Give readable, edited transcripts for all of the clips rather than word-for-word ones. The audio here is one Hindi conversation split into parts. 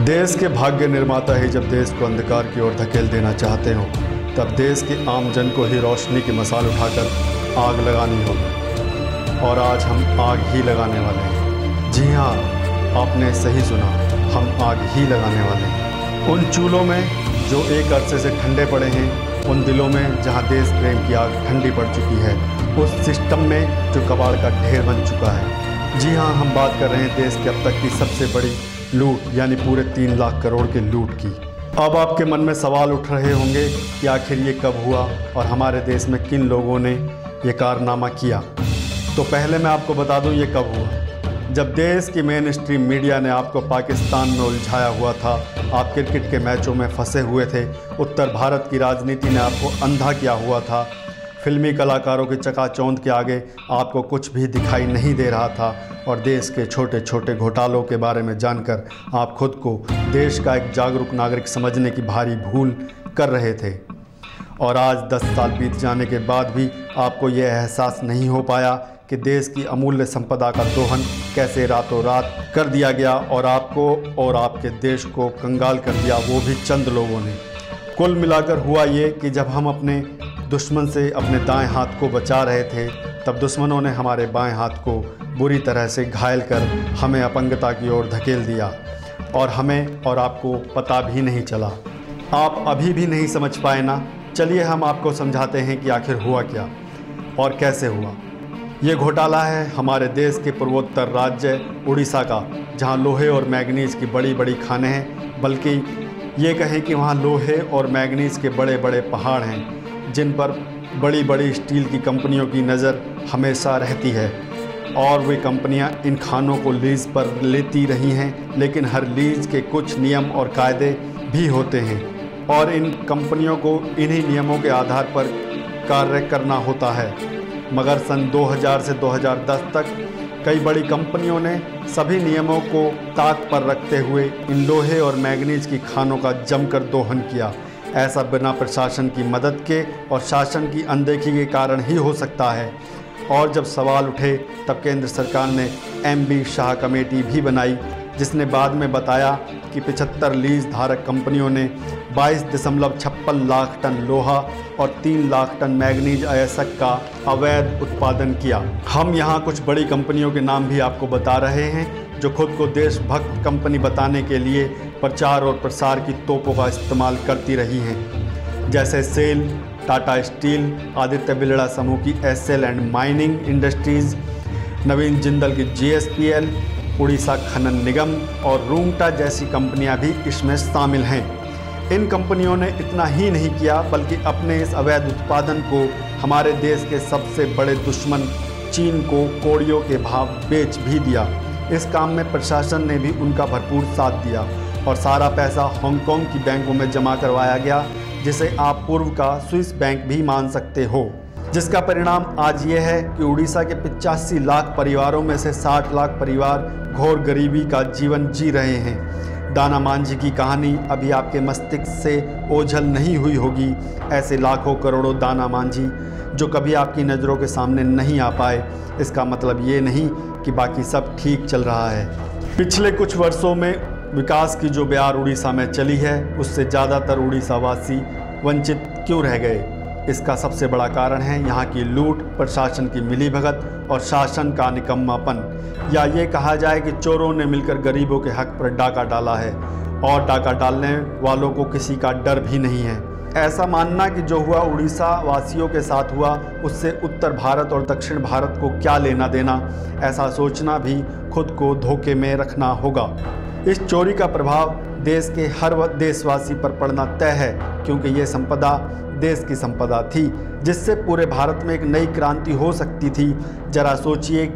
देश के भाग्य निर्माता ही जब देश को अंधकार की ओर धकेल देना चाहते हो, तब देश के आम जन को ही रोशनी की मसाल उठाकर आग लगानी होगी। और आज हम आग ही लगाने वाले हैं। जी हाँ, आपने सही सुना, हम आग ही लगाने वाले हैं। उन चूल्हों में जो एक अरसे से ठंडे पड़े हैं, उन दिलों में जहाँ देश प्रेम की आग ठंडी पड़ चुकी है, उस सिस्टम में जो कबाड़ का ढेर बन चुका है। जी हाँ, हम बात कर रहे हैं देश की अब तक की सबसे बड़ी लूट, यानी पूरे 3 लाख करोड़ के लूट की। अब आपके मन में सवाल उठ रहे होंगे कि आखिर ये कब हुआ और हमारे देश में किन लोगों ने ये कारनामा किया। तो पहले मैं आपको बता दूं ये कब हुआ। जब देश की मेन स्ट्रीम मीडिया ने आपको पाकिस्तान में उलझाया हुआ था, आप क्रिकेट के मैचों में फंसे हुए थे, उत्तर भारत की राजनीति ने आपको अंधा किया हुआ था, फिल्मी कलाकारों की चकाचौंध के आगे आपको कुछ भी दिखाई नहीं दे रहा था और देश के छोटे छोटे घोटालों के बारे में जानकर आप खुद को देश का एक जागरूक नागरिक समझने की भारी भूल कर रहे थे। और आज 10 साल बीत जाने के बाद भी आपको यह एहसास नहीं हो पाया कि देश की अमूल्य संपदा का दोहन कैसे रातों रात कर दिया गया और आपको और आपके देश को कंगाल कर दिया, वो भी चंद लोगों ने। कुल मिलाकर हुआ ये कि जब हम अपने दुश्मन से अपने दाएं हाथ को बचा रहे थे, तब दुश्मनों ने हमारे बाएं हाथ को बुरी तरह से घायल कर हमें अपंगता की ओर धकेल दिया और हमें और आपको पता भी नहीं चला। आप अभी भी नहीं समझ पाए ना? चलिए हम आपको समझाते हैं कि आखिर हुआ क्या और कैसे हुआ। ये घोटाला है हमारे देश के पूर्वोत्तर राज्य उड़ीसा का, जहाँ लोहे और मैंगनीज की बड़ी बड़ी खानें हैं, बल्कि ये कहें कि वहाँ लोहे और मैंगनीज के बड़े बड़े पहाड़ हैं जिन पर बड़ी बड़ी स्टील की कंपनियों की नज़र हमेशा रहती है। और वे कंपनियां इन खानों को लीज़ पर लेती रही हैं, लेकिन हर लीज़ के कुछ नियम और कायदे भी होते हैं और इन कंपनियों को इन्हीं नियमों के आधार पर कार्य करना होता है। मगर सन 2000 से 2010 तक कई बड़ी कंपनियों ने सभी नियमों को ताक पर रखते हुए इन लोहे और मैंगनीज की खानों का जमकर दोहन किया। ऐसा बिना प्रशासन की मदद के और शासन की अनदेखी के कारण ही हो सकता है। और जब सवाल उठे तब केंद्र सरकार ने MB शाह कमेटी भी बनाई, जिसने बाद में बताया कि 75 लीज धारक कंपनियों ने 22.56 लाख टन लोहा और 3 लाख टन मैंगनीज अयस्क का अवैध उत्पादन किया। हम यहाँ कुछ बड़ी कंपनियों के नाम भी आपको बता रहे हैं जो खुद को देशभक्त कंपनी बताने के लिए प्रचार और प्रसार की तोपों का इस्तेमाल करती रही हैं, जैसे सेल, टाटा स्टील, आदित्य बिरला समूह की SL एंड माइनिंग इंडस्ट्रीज़, नवीन जिंदल की GSPL, उड़ीसा खनन निगम और रूंगटा जैसी कंपनियां भी इसमें शामिल हैं। इन कंपनियों ने इतना ही नहीं किया बल्कि अपने इस अवैध उत्पादन को हमारे देश के सबसे बड़े दुश्मन चीन को कौड़ियों के भाव बेच भी दिया। इस काम में प्रशासन ने भी उनका भरपूर साथ दिया और सारा पैसा हांगकांग की बैंकों में जमा करवाया गया, जिसे आप पूर्व का स्विस बैंक भी मान सकते हो। जिसका परिणाम आज ये है कि उड़ीसा के 85 लाख परिवारों में से 60 लाख परिवार घोर गरीबी का जीवन जी रहे हैं। दाना मांझी की कहानी अभी आपके मस्तिष्क से ओझल नहीं हुई होगी। ऐसे लाखों करोड़ों दाना मांझी जो कभी आपकी नज़रों के सामने नहीं आ पाए, इसका मतलब ये नहीं कि बाकी सब ठीक चल रहा है। पिछले कुछ वर्षों में विकास की जो बयार उड़ीसा में चली है, उससे ज़्यादातर उड़ीसावासी वंचित क्यों रह गए? इसका सबसे बड़ा कारण है यहाँ की लूट, प्रशासन की मिलीभगत और शासन का निकम्मापन, या ये कहा जाए कि चोरों ने मिलकर गरीबों के हक पर डाका डाला है और डाका डालने वालों को किसी का डर भी नहीं है। ऐसा मानना कि जो हुआ उड़ीसा वासियों के साथ हुआ उससे उत्तर भारत और दक्षिण भारत को क्या लेना देना, ऐसा सोचना भी खुद को धोखे में रखना होगा। इस चोरी का प्रभाव देश के हर देशवासी पर पड़ना तय है, क्योंकि ये संपदा देश की संपदा थी जिससे पूरे भारत में एक नई क्रांति हो सकती थी। जरा सोचिए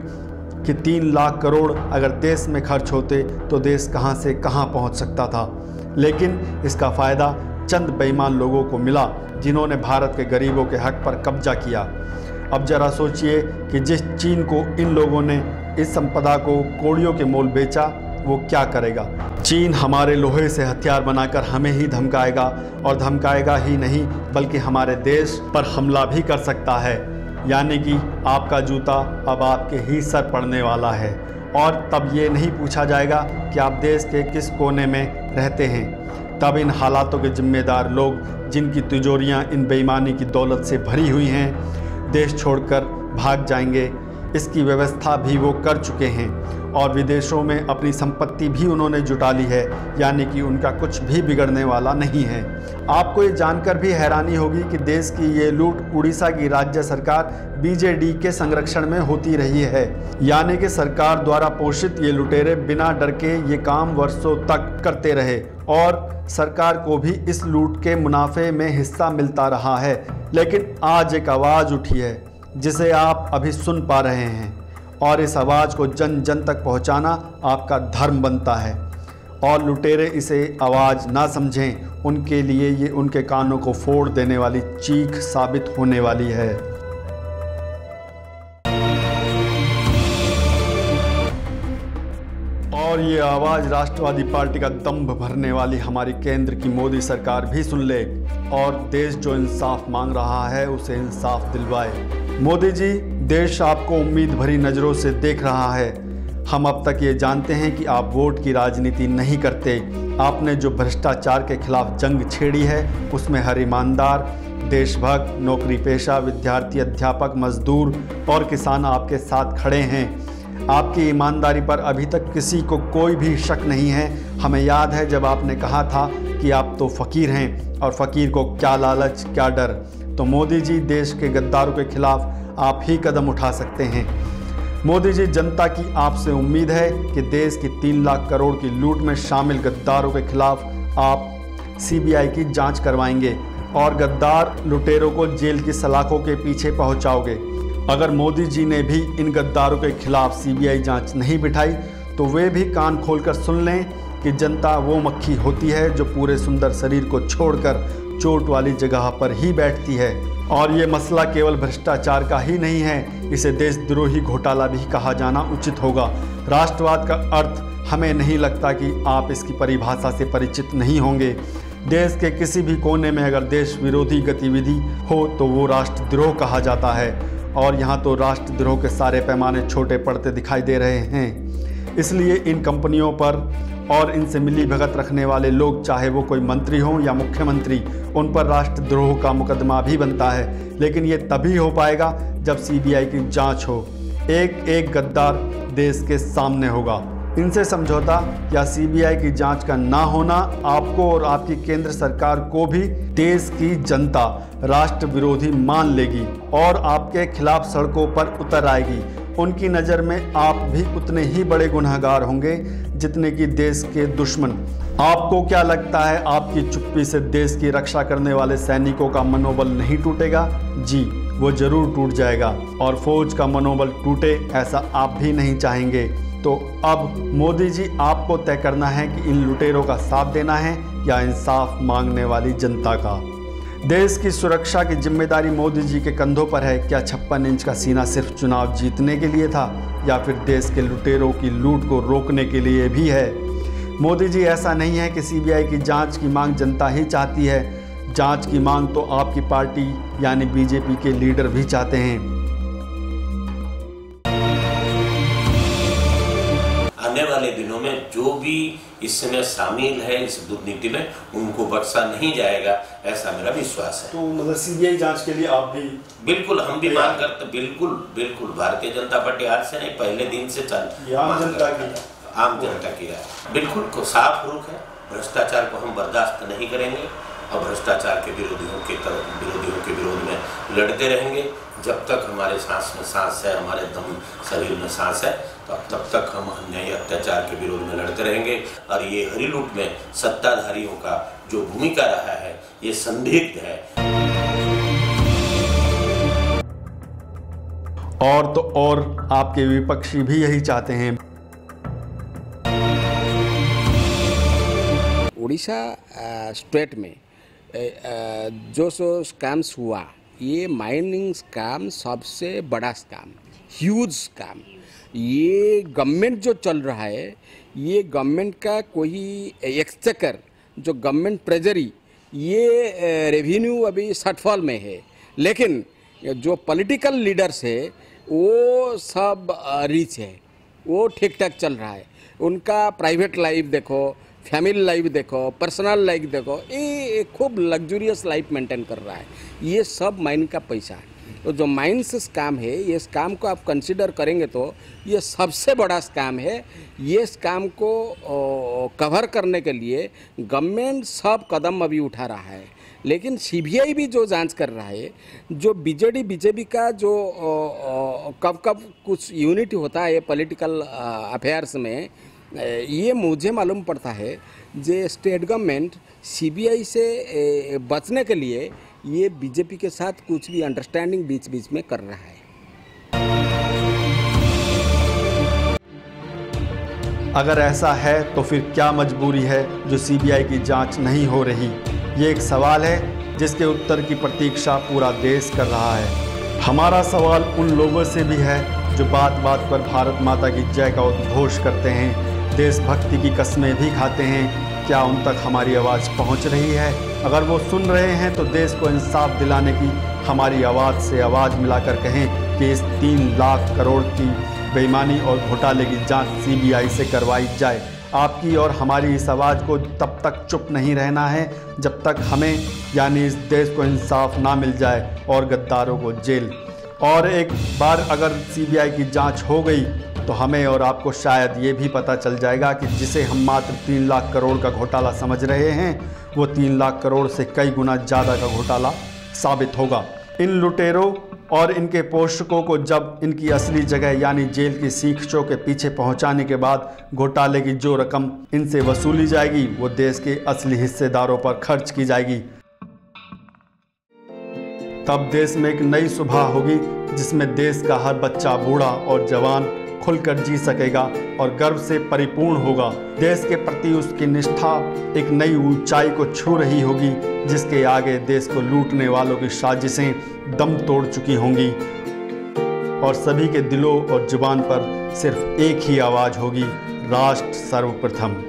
कि 3 लाख करोड़ अगर देश में खर्च होते तो देश कहां से कहां पहुंच सकता था। लेकिन इसका फ़ायदा चंद बेईमान लोगों को मिला जिन्होंने भारत के गरीबों के हक पर कब्जा किया। अब जरा सोचिए कि जिस चीन को इन लोगों ने इस संपदा को कौड़ियों के मोल बेचा, वो क्या करेगा। चीन हमारे लोहे से हथियार बनाकर हमें ही धमकाएगा, और धमकाएगा ही नहीं बल्कि हमारे देश पर हमला भी कर सकता है। यानी कि आपका जूता अब आपके ही सर पड़ने वाला है और तब ये नहीं पूछा जाएगा कि आप देश के किस कोने में रहते हैं। तब इन हालातों के जिम्मेदार लोग, जिनकी तिजोरियां इन बेईमानी की दौलत से भरी हुई हैं, देश छोड़कर भाग जाएंगे। इसकी व्यवस्था भी वो कर चुके हैं और विदेशों में अपनी संपत्ति भी उन्होंने जुटा ली है, यानी कि उनका कुछ भी बिगड़ने वाला नहीं है। आपको ये जानकर भी हैरानी होगी कि देश की ये लूट उड़ीसा की राज्य सरकार बीजेडी के संरक्षण में होती रही है, यानी कि सरकार द्वारा पोषित ये लुटेरे बिना डर के ये काम वर्षों तक करते रहे और सरकार को भी इस लूट के मुनाफे में हिस्सा मिलता रहा है। लेकिन आज एक आवाज़ उठी है जिसे आप अभी सुन पा रहे हैं और इस आवाज़ को जन जन तक पहुंचाना आपका धर्म बनता है और लुटेरे इसे आवाज़ ना समझें, उनके लिए ये उनके कानों को फोड़ देने वाली चीख साबित होने वाली है। और ये आवाज़ राष्ट्रवादी पार्टी का दंभ भरने वाली हमारी केंद्र की मोदी सरकार भी सुन ले और देश जो इंसाफ मांग रहा है उसे इंसाफ दिलवाए। मोदी जी, देश आपको उम्मीद भरी नज़रों से देख रहा है। हम अब तक ये जानते हैं कि आप वोट की राजनीति नहीं करते। आपने जो भ्रष्टाचार के खिलाफ जंग छेड़ी है उसमें हर ईमानदार, देशभक्त, नौकरी पेशा, विद्यार्थी, अध्यापक, मजदूर और किसान आपके साथ खड़े हैं। आपकी ईमानदारी पर अभी तक किसी को कोई भी शक नहीं है। हमें याद है जब आपने कहा था कि आप तो फ़कीर हैं और फ़कीर को क्या लालच क्या डर। तो मोदी जी, देश के गद्दारों के खिलाफ आप ही कदम उठा सकते हैं। मोदी जी, जनता की आपसे उम्मीद है कि देश की 3 लाख करोड़ की लूट में शामिल गद्दारों के खिलाफ आप सीबीआई की जांच करवाएंगे और गद्दार लुटेरों को जेल की सलाखों के पीछे पहुंचाओगे। अगर मोदी जी ने भी इन गद्दारों के खिलाफ सीबीआई जांच नहीं बिठाई तो वे भी कान खोलकर सुन लें कि जनता वो मक्खी होती है जो पूरे सुंदर शरीर को छोड़कर चोट वाली जगह पर ही बैठती है। और ये मसला केवल भ्रष्टाचार का ही नहीं है, इसे देशद्रोही घोटाला भी कहा जाना उचित होगा। राष्ट्रवाद का अर्थ हमें नहीं लगता कि आप इसकी परिभाषा से परिचित नहीं होंगे। देश के किसी भी कोने में अगर देश विरोधी गतिविधि हो तो वो राष्ट्रद्रोह कहा जाता है और यहाँ तो राष्ट्रद्रोह के सारे पैमाने छोटे पड़ते दिखाई दे रहे हैं। इसलिए इन कंपनियों पर और इनसे मिली भगत रखने वाले लोग, चाहे वो कोई मंत्री हों या मुख्यमंत्री, उन पर राष्ट्रद्रोह का मुकदमा भी बनता है। लेकिन ये तभी हो पाएगा जब सीबीआई की जांच हो। एक एक गद्दार देश के सामने होगा। इनसे समझौता या सीबीआई की जांच का ना होना आपको और आपकी केंद्र सरकार को भी देश की जनता राष्ट्र विरोधी मान लेगी और आपके खिलाफ सड़कों पर उतर आएगी। उनकी नज़र में आप भी उतने ही बड़े गुनहगार होंगे जितने कि देश के दुश्मन। आपको क्या लगता है आपकी चुप्पी से देश की रक्षा करने वाले सैनिकों का मनोबल नहीं टूटेगा? जी, वो जरूर टूट जाएगा और फौज का मनोबल टूटे ऐसा आप भी नहीं चाहेंगे। तो अब मोदी जी, आपको तय करना है कि इन लुटेरों का साथ देना है या इंसाफ मांगने वाली जनता का। देश की सुरक्षा की जिम्मेदारी मोदी जी के कंधों पर है। क्या 56 इंच का सीना सिर्फ चुनाव जीतने के लिए था या फिर देश के लुटेरों की लूट को रोकने के लिए भी है? मोदी जी, ऐसा नहीं है कि सीबीआई की जांच की मांग जनता ही चाहती है। जांच की मांग तो आपकी पार्टी यानी बीजेपी के लीडर भी चाहते हैं। आने वाले दिनों में जो भी इसमें शामिल है इस दुर्नीति में, उनको बख्शा नहीं जाएगा, ऐसा मेरा विश्वास है। तो मतलब सीबीआई जांच के लिए आप भी? बिल्कुल, हम भी मांग करते। बिल्कुल बिल्कुल, भारतीय जनता पार्टी आज से नहीं, पहले दिन से आम जनता की है। बिल्कुल को साफ रुख है। भ्रष्टाचार को हम बर्दाश्त नहीं करेंगे और भ्रष्टाचार के विरोधियों के विरोध में लड़ते रहेंगे। जब तक हमारे सांस में सांस है, हमारे दम शरीर में सांस है, तब तक हम अन्याय अत्याचार के विरोध में लड़ते रहेंगे। और ये हरी लूट में सत्ताधारियों का जो भूमिका रहा है ये संदिग्ध है। और तो और आपके विपक्षी भी यही चाहते हैं। उड़ीसा स्टेट में जो स्कैम्स हुआ, ये माइनिंग स्कैम सबसे बड़ा स्कैम, ह्यूज स्कैम। ये गवर्नमेंट जो चल रहा है, ये गवर्नमेंट का कोई एक्सचेकर जो गवर्नमेंट ट्रेजरी, ये रेवेन्यू अभी शॉर्टफॉल में है। लेकिन जो पॉलिटिकल लीडर्स है वो सब रिच है। वो ठीक ठाक चल रहा है। उनका प्राइवेट लाइफ देखो, फैमिली लाइफ देखो, पर्सनल लाइफ देखो, ये खूब लग्जूरियस लाइफ मेंटेन कर रहा है। ये सब माइन का पैसा है। तो जो माइन से स्कैम है, ये स्कैम को आप कंसिडर करेंगे तो ये सबसे बड़ा स्कैम है। ये स्कैम को कवर करने के लिए गवर्नमेंट सब कदम अभी उठा रहा है, लेकिन सीबीआई भी जो जांच कर रहा है, जो बीजेपी का जो कब कुछ यूनिट होता है पॉलिटिकल अफेयर्स में, ये मुझे मालूम पड़ता है जो स्टेट गवर्नमेंट सीबीआई से बचने के लिए ये बीजेपी के साथ कुछ भी अंडरस्टैंडिंग बीच बीच में कर रहा है। अगर ऐसा है तो फिर क्या मजबूरी है जो सीबीआई की जांच नहीं हो रही? ये एक सवाल है जिसके उत्तर की प्रतीक्षा पूरा देश कर रहा है। हमारा सवाल उन लोगों से भी है जो बात बात पर भारत माता की जय का उद्घोष करते हैं, देशभक्ति की कस्में भी खाते हैं। क्या उन तक हमारी आवाज़ पहुंच रही है? अगर वो सुन रहे हैं तो देश को इंसाफ दिलाने की हमारी आवाज़ से आवाज़ मिलाकर कहें कि इस 3 लाख करोड़ की बेईमानी और घोटाले की जांच सीबीआई से करवाई जाए। आपकी और हमारी इस आवाज़ को तब तक चुप नहीं रहना है जब तक हमें यानी इस देश को इंसाफ ना मिल जाए और गद्दारों को जेल। और एक बार अगर सीबीआई की जांच हो गई तो हमें और आपको शायद ये भी पता चल जाएगा कि जिसे हम मात्र 3 लाख करोड़ का घोटाला समझ रहे हैं, वो 3 लाख करोड़ से कई गुना ज़्यादा का घोटाला साबित होगा। इन लुटेरों और इनके पोषकों को जब इनकी असली जगह यानी जेल की सीखचों के पीछे पहुंचाने के बाद घोटाले की जो रकम इनसे वसूली जाएगी, वो देश के असली हिस्सेदारों पर खर्च की जाएगी। तब देश में एक नई सुबह होगी जिसमें देश का हर बच्चा, बूढ़ा और जवान खुलकर जी सकेगा और गर्व से परिपूर्ण होगा। देश के प्रति उसकी निष्ठा एक नई ऊंचाई को छू रही होगी जिसके आगे देश को लूटने वालों की साजिशें दम तोड़ चुकी होंगी और सभी के दिलों और जुबान पर सिर्फ एक ही आवाज़ होगी, राष्ट्र सर्वप्रथम।